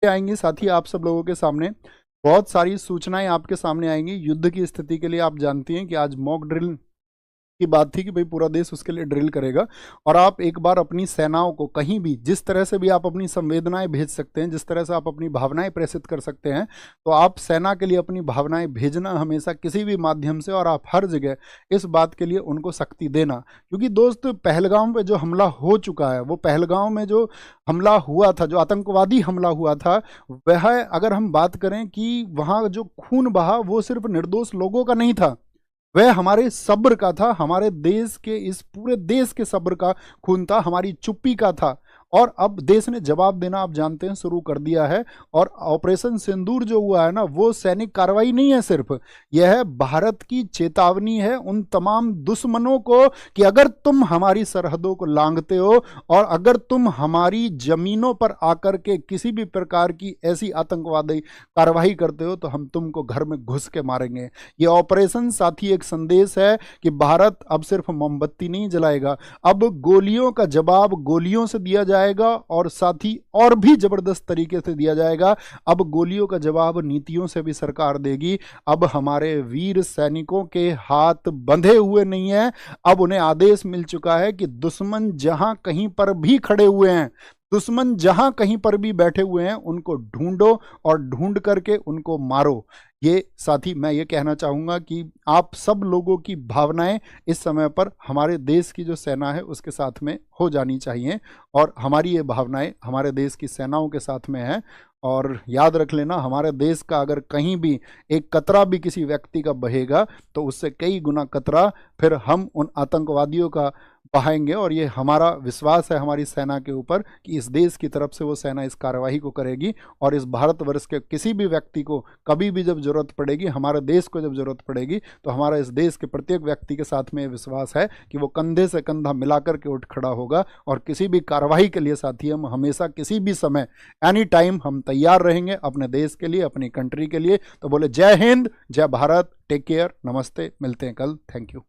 आएंगी, साथ ही आप सब लोगों के सामने बहुत सारी सूचनाएं आपके सामने आएंगी। युद्ध की स्थिति के लिए आप जानती हैं कि आज मॉक ड्रिल की बात थी कि भाई पूरा देश उसके लिए ड्रिल करेगा। और आप एक बार अपनी सेनाओं को कहीं भी जिस तरह से भी आप अपनी संवेदनाएं भेज सकते हैं, जिस तरह से आप अपनी भावनाएं प्रेषित कर सकते हैं, तो आप सेना के लिए अपनी भावनाएं भेजना हमेशा किसी भी माध्यम से, और आप हर जगह इस बात के लिए उनको शक्ति देना। क्योंकि दोस्त, पहलगाम पे जो हमला हो चुका है, वो पहलगाम में जो हमला हुआ था, जो आतंकवादी हमला हुआ था, वह अगर हम बात करें कि वहाँ जो खून बहा वो सिर्फ निर्दोष लोगों का नहीं था, वह हमारे सब्र का था, हमारे देश के, इस पूरे देश के सब्र का खून था, हमारी चुप्पी का था। और अब देश ने जवाब देना, आप जानते हैं, शुरू कर दिया है। और ऑपरेशन सिंदूर जो हुआ है ना, वो सैनिक कार्रवाई नहीं है सिर्फ, यह भारत की चेतावनी है उन तमाम दुश्मनों को कि अगर तुम हमारी सरहदों को लांघते हो और अगर तुम हमारी जमीनों पर आकर के किसी भी प्रकार की ऐसी आतंकवादी कार्रवाई करते हो तो हम तुमको घर में घुस के मारेंगे। ये ऑपरेशन साथी एक संदेश है कि भारत अब सिर्फ मोमबत्ती नहीं जलाएगा, अब गोलियों का जवाब गोलियों से दिया जाएगा, और साथ ही और भी जबरदस्त तरीके से दिया जाएगा। अब गोलियों का जवाब नीतियों से भी सरकार देगी। अब हमारे वीर सैनिकों के हाथ बंधे हुए नहीं हैं, अब उन्हें आदेश मिल चुका है कि दुश्मन जहां कहीं पर भी खड़े हुए हैं, दुश्मन जहां कहीं पर भी बैठे हुए हैं, उनको ढूंढो और ढूंढ करके उनको मारो। ये साथी, मैं ये कहना चाहूँगा कि आप सब लोगों की भावनाएं इस समय पर हमारे देश की जो सेना है उसके साथ में हो जानी चाहिए, और हमारी ये भावनाएं हमारे देश की सेनाओं के साथ में है। और याद रख लेना, हमारे देश का अगर कहीं भी एक कतरा भी किसी व्यक्ति का बहेगा तो उससे कई गुना कतरा फिर हम उन आतंकवादियों का बहाएंगे। और ये हमारा विश्वास है हमारी सेना के ऊपर कि इस देश की तरफ से वो सेना इस कार्यवाही को करेगी, और इस भारतवर्ष के किसी भी व्यक्ति को कभी भी जब जरूरत पड़ेगी, हमारे देश को जब जरूरत पड़ेगी, तो हमारा इस देश के प्रत्येक व्यक्ति के साथ में विश्वास है कि वो कंधे से कंधा मिलाकर के उठ खड़ा होगा। और किसी भी कार्रवाई के लिए साथी हम हमेशा किसी भी समय एनी टाइम हम तैयार रहेंगे अपने देश के लिए, अपनी कंट्री के लिए। तो बोले जय हिंद, जय भारत, टेक केयर, नमस्ते, मिलते हैं कल, थैंक यू।